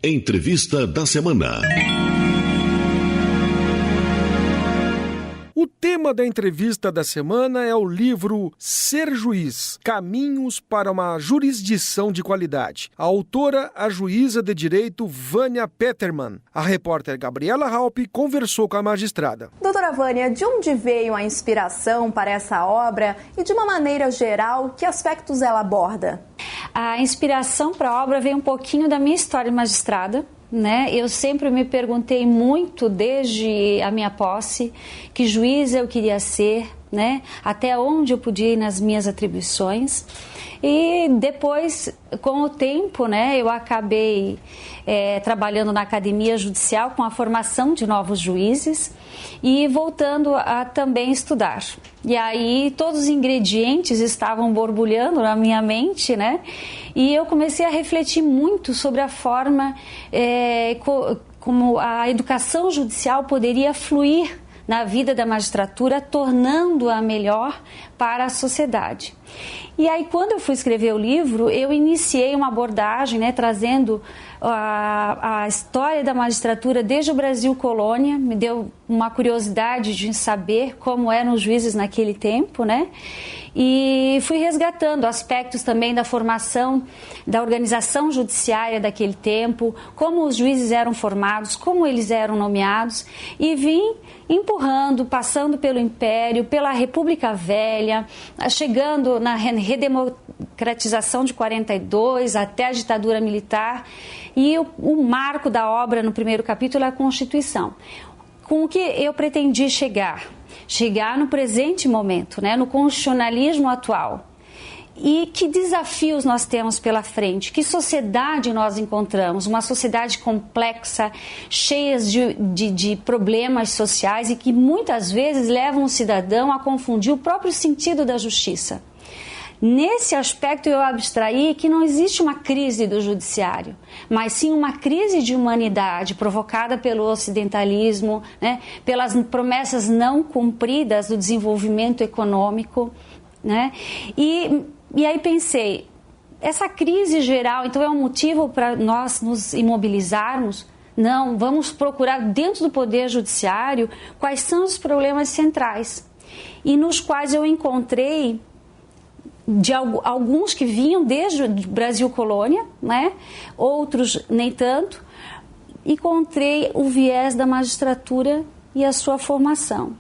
Entrevista da semana. O tema da entrevista da semana é o livro Ser Juiz, Caminhos para uma Jurisdição de Qualidade. A autora, a juíza de direito Vânia Petermann. A repórter Gabriela Halpe conversou com a magistrada. Doutora Vânia, de onde veio a inspiração para essa obra e, de uma maneira geral, que aspectos ela aborda? A inspiração para a obra veio um pouquinho da minha história de magistrada. Eu sempre me perguntei muito, desde a minha posse, que juiz eu queria ser, até onde eu podia ir nas minhas atribuições. E depois, com o tempo, eu acabei trabalhando na academia judicial com a formação de novos juízes e voltando a também estudar. E aí todos os ingredientes estavam borbulhando na minha mente, e eu comecei a refletir muito sobre a forma como a educação judicial poderia fluir na vida da magistratura, tornando-a melhor para a sociedade. E aí, quando eu fui escrever o livro, eu iniciei uma abordagem, trazendo a história da magistratura desde o Brasil colônia. Me deu uma curiosidade de saber como eram os juízes naquele tempo, E fui resgatando aspectos também da formação da organização judiciária daquele tempo, como os juízes eram formados, como eles eram nomeados, e vim empurrando, passando pelo Império, pela República Velha, chegando na redemocratização de 42 até a ditadura militar, e o marco da obra no primeiro capítulo é a Constituição. Com o que eu pretendi chegar no presente momento, no constitucionalismo atual. E que desafios nós temos pela frente? Que sociedade nós encontramos? Uma sociedade complexa, cheia de problemas sociais e que muitas vezes levam o cidadão a confundir o próprio sentido da justiça. Nesse aspecto eu abstraí que não existe uma crise do judiciário, mas sim uma crise de humanidade provocada pelo ocidentalismo, pelas promessas não cumpridas do desenvolvimento econômico, E aí pensei, essa crise geral então é um motivo para nós nos imobilizarmos? Não, vamos procurar dentro do Poder Judiciário quais são os problemas centrais, e nos quais eu encontrei de alguns que vinham desde o Brasil colônia, outros nem tanto. Encontrei o viés da magistratura e a sua formação.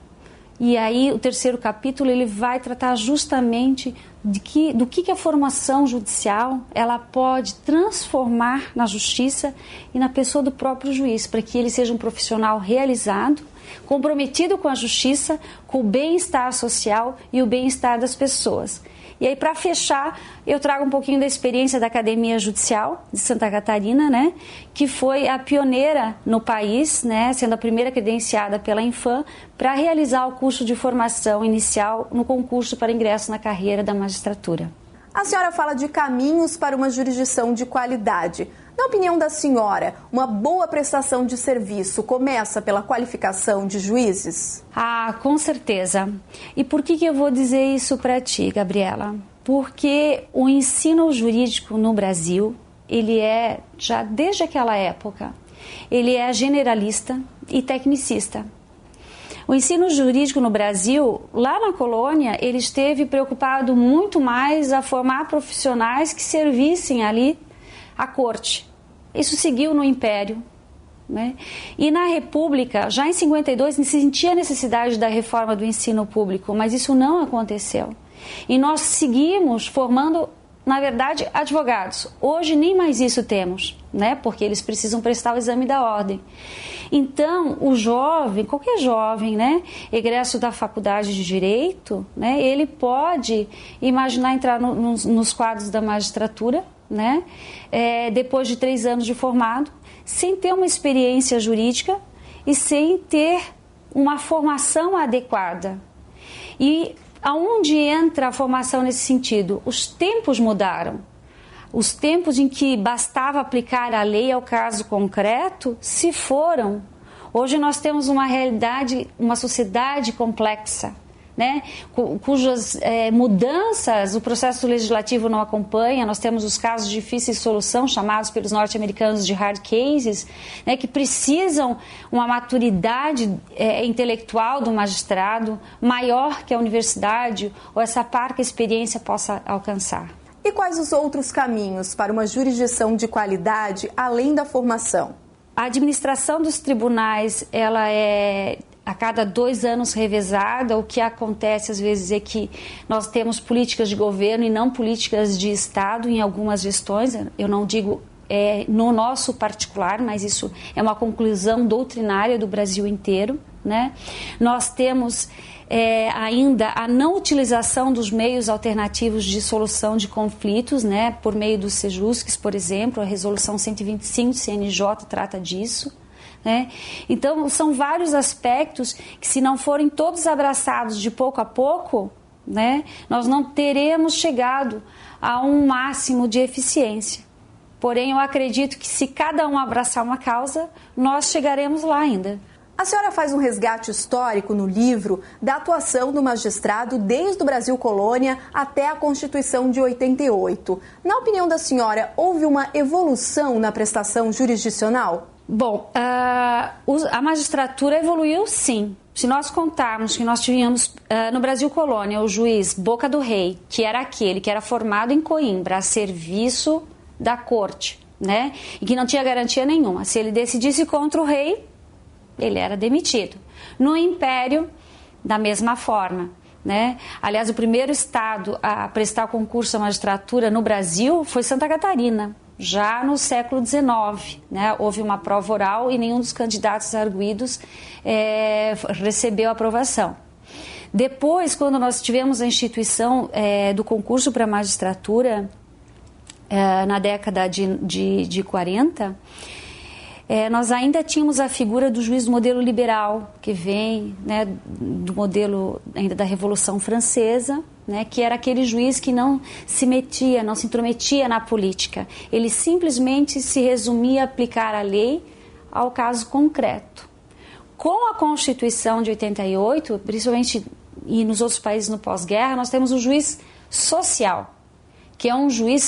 E aí o terceiro capítulo ele vai tratar justamente do que a formação judicial ela pode transformar na justiça e na pessoa do próprio juiz, para que ele seja um profissional realizado, comprometido com a justiça, com o bem-estar social e o bem-estar das pessoas. E aí, para fechar, eu trago um pouquinho da experiência da Academia Judicial de Santa Catarina, que foi a pioneira no país, sendo a primeira credenciada pela Infam, para realizar o curso de formação inicial no concurso para ingresso na carreira da magistratura. A senhora fala de caminhos para uma jurisdição de qualidade. Na opinião da senhora, uma boa prestação de serviço começa pela qualificação de juízes? Com certeza. E por que eu vou dizer isso para ti, Gabriela? Porque o ensino jurídico no Brasil, ele é, já desde aquela época, ele é generalista e tecnicista. O ensino jurídico no Brasil, lá na colônia, ele esteve preocupado muito mais a formar profissionais que servissem ali à corte. Isso seguiu no Império, E na República, já em 52, se sentia a necessidade da reforma do ensino público, mas isso não aconteceu. E nós seguimos formando, na verdade, advogados. Hoje nem mais isso temos, porque eles precisam prestar o exame da ordem. Então, o jovem, qualquer jovem, egresso da faculdade de Direito, ele pode imaginar entrar nos quadros da magistratura, depois de 3 anos de formado, sem ter uma experiência jurídica e sem ter uma formação adequada. E aonde entra a formação nesse sentido? Os tempos mudaram. Os tempos em que bastava aplicar a lei ao caso concreto se foram. Hoje nós temos uma realidade, uma sociedade complexa, né, cujas mudanças o processo legislativo não acompanha. Nós temos os casos de difícil solução, chamados pelos norte-americanos de hard cases, né, que precisam uma maturidade intelectual do magistrado maior que a universidade ou essa parca experiência possa alcançar. E quais os outros caminhos para uma jurisdição de qualidade além da formação? A administração dos tribunais, ela é a cada 2 anos revezada. O que acontece às vezes é que nós temos políticas de governo e não políticas de Estado em algumas gestões. Eu não digo no nosso particular, mas isso é uma conclusão doutrinária do Brasil inteiro, né? Nós temos ainda a não utilização dos meios alternativos de solução de conflitos, né? Por meio dos SEJUSCs, por exemplo, a resolução 125 do CNJ trata disso. Né? Então, são vários aspectos que, se não forem todos abraçados de pouco a pouco, né, nós não teremos chegado a um máximo de eficiência. Porém, eu acredito que, se cada um abraçar uma causa, nós chegaremos lá ainda. A senhora faz um resgate histórico no livro da atuação do magistrado desde o Brasil colônia até a Constituição de 88. Na opinião da senhora, houve uma evolução na prestação jurisdicional? Bom, a magistratura evoluiu, sim. Se nós contarmos que nós tínhamos no Brasil colônia o juiz Boca do Rei, que era aquele que era formado em Coimbra a serviço da corte, né? E que não tinha garantia nenhuma. Se ele decidisse contra o rei, ele era demitido. No Império, da mesma forma, né? Aliás, o primeiro estado a prestar concurso à magistratura no Brasil foi Santa Catarina. Já no século XIX, né, houve uma prova oral e nenhum dos candidatos arguidos recebeu aprovação. Depois, quando nós tivemos a instituição do concurso para a magistratura, na década de 40, nós ainda tínhamos a figura do juiz do modelo liberal, que vem, né, do modelo ainda da Revolução Francesa, né, que era aquele juiz que não se metia, não se intrometia na política. Ele simplesmente se resumia a aplicar a lei ao caso concreto. Com a Constituição de 88, principalmente e nos outros países no pós-guerra, nós temos o juiz social, que é um juiz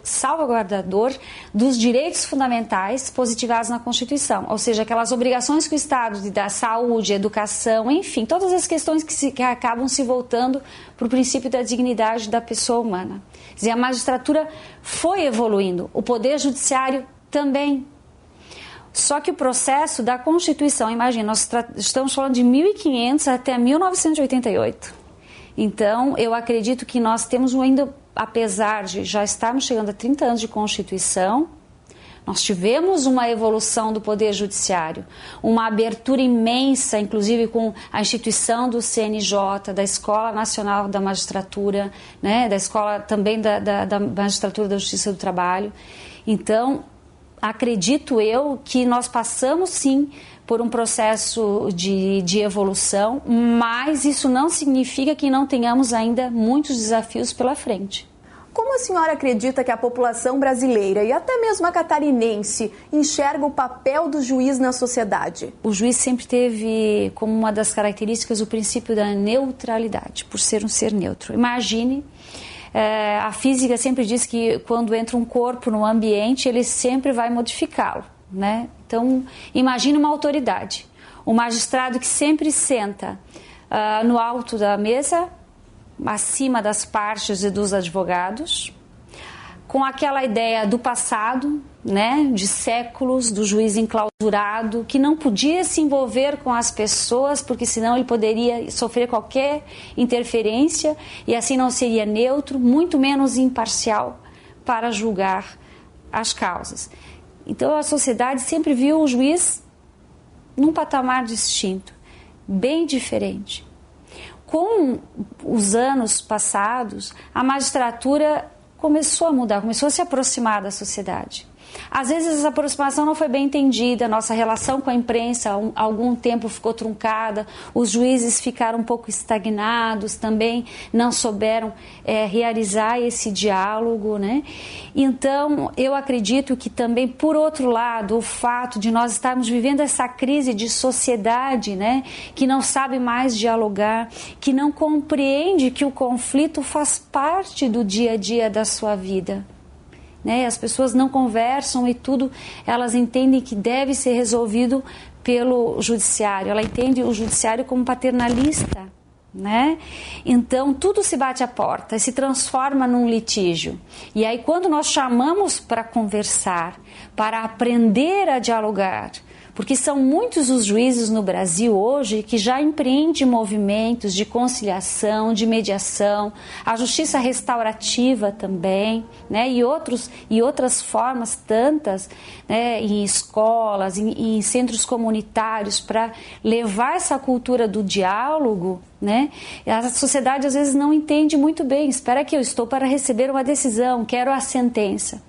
salvaguardador dos direitos fundamentais positivados na Constituição, ou seja, aquelas obrigações que o Estado de dar saúde, educação, enfim, todas as questões que acabam se voltando para o princípio da dignidade da pessoa humana. Quer dizer, a magistratura foi evoluindo, o Poder Judiciário também. Só que o processo da Constituição, imagina, nós estamos falando de 1500 até 1988. Então, eu acredito que nós temos ainda, apesar de já estarmos chegando a 30 anos de Constituição, nós tivemos uma evolução do Poder Judiciário, uma abertura imensa, inclusive com a instituição do CNJ, da Escola Nacional da Magistratura, né, da Escola também da Magistratura da Justiça do Trabalho. Então, acredito eu que nós passamos sim por um processo de evolução, mas isso não significa que não tenhamos ainda muitos desafios pela frente. Como a senhora acredita que a população brasileira e até mesmo a catarinense enxerga o papel do juiz na sociedade? O juiz sempre teve como uma das características o princípio da neutralidade, por ser um ser neutro. Imagine, a física sempre diz que quando entra um corpo no ambiente, ele sempre vai modificá-lo, né? Então, imagine uma autoridade, um magistrado que sempre senta no alto da mesa, acima das partes e dos advogados, com aquela ideia do passado, né, de séculos, do juiz enclausurado, que não podia se envolver com as pessoas, porque senão ele poderia sofrer qualquer interferência e assim não seria neutro, muito menos imparcial para julgar as causas. Então a sociedade sempre viu o juiz num patamar distinto, bem diferente. Com os anos passados, a magistratura começou a mudar, começou a se aproximar da sociedade. Às vezes essa aproximação não foi bem entendida, nossa relação com a imprensa há algum tempo ficou truncada, os juízes ficaram um pouco estagnados, também não souberam realizar esse diálogo, né? Então, eu acredito que também, por outro lado, o fato de nós estarmos vivendo essa crise de sociedade, né, que não sabe mais dialogar, que não compreende que o conflito faz parte do dia a dia da sua vida. Né? As pessoas não conversam e tudo, elas entendem que deve ser resolvido pelo judiciário. Ela entende o judiciário como paternalista, né? Então tudo se bate à porta e se transforma num litígio. E aí quando nós chamamos para conversar, para aprender a dialogar, porque são muitos os juízes no Brasil hoje que já empreendem movimentos de conciliação, de mediação, a justiça restaurativa também, né? e outras formas tantas, né? Em escolas, em centros comunitários, para levar essa cultura do diálogo, né? A sociedade às vezes não entende muito bem, espera que eu estou para receber uma decisão, quero a sentença.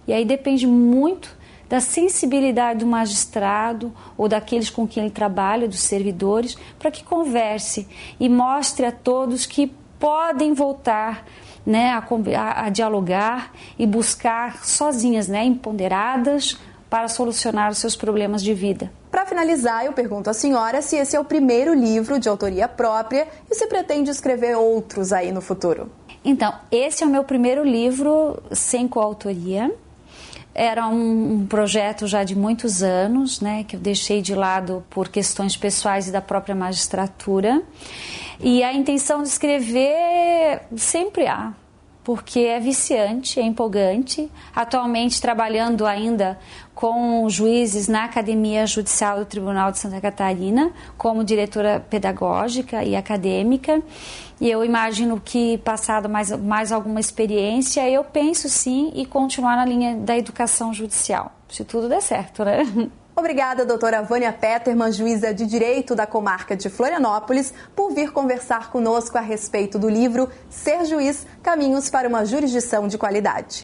E aí depende muito da sensibilidade do magistrado ou daqueles com quem ele trabalha, dos servidores, para que converse e mostre a todos que podem voltar, né, a dialogar e buscar sozinhas, né, empoderadas, para solucionar os seus problemas de vida. Para finalizar, eu pergunto à senhora se esse é o primeiro livro de autoria própria e se pretende escrever outros aí no futuro. Então, esse é o meu primeiro livro sem coautoria. Era um projeto já de muitos anos, né, que eu deixei de lado por questões pessoais e da própria magistratura. E a intenção de escrever sempre há, porque é viciante, é empolgante. Atualmente trabalhando ainda com juízes na Academia Judicial do Tribunal de Santa Catarina, como diretora pedagógica e acadêmica. E eu imagino que, passado mais alguma experiência, eu penso sim em continuar na linha da educação judicial, se tudo der certo, né? Obrigada, doutora Vânia Peterman, juíza de Direito da comarca de Florianópolis, por vir conversar conosco a respeito do livro Ser Juiz, Caminhos para uma Jurisdição de Qualidade.